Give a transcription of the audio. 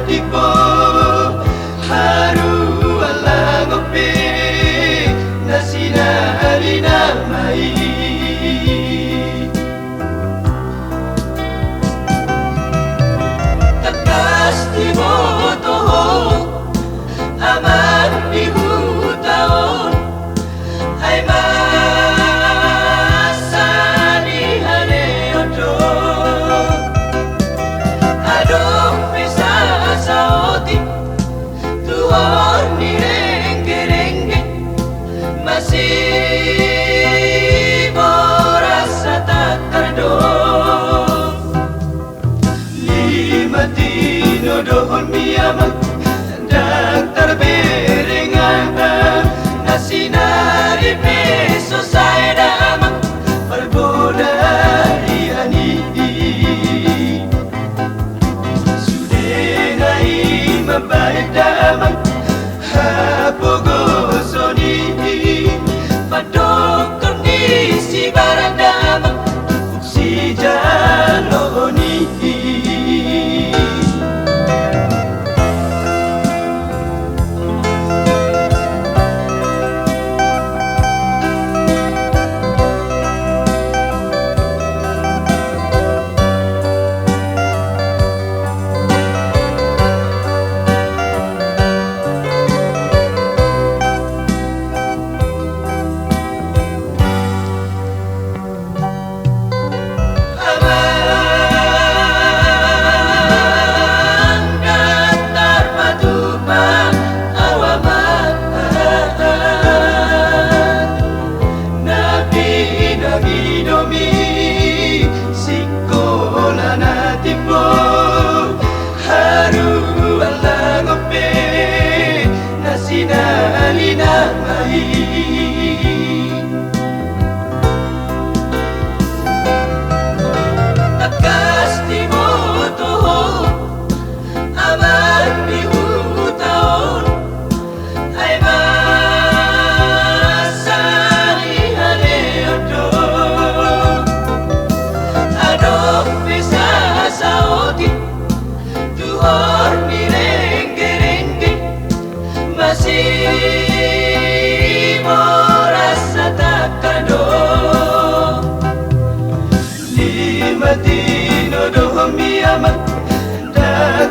tipo haru alangope nasinari na mai takas timo toho aman dihutaon ay masani haneodo adong bisa saoti tuon ni rengge-rengge masih merasa tak terdong lima tino dohon miyaman dan terberengan nasinari peso saya damang perbodariani sudenai membaik damang hapogosoni padok kondisi barat damang si jaloni nasinali na mai takas timo toho aman dihutaon ay masani haneodo adong bisa saoti tuhor ni rengge-rengge masih merasa tak kado lima tino dohom miyaman dan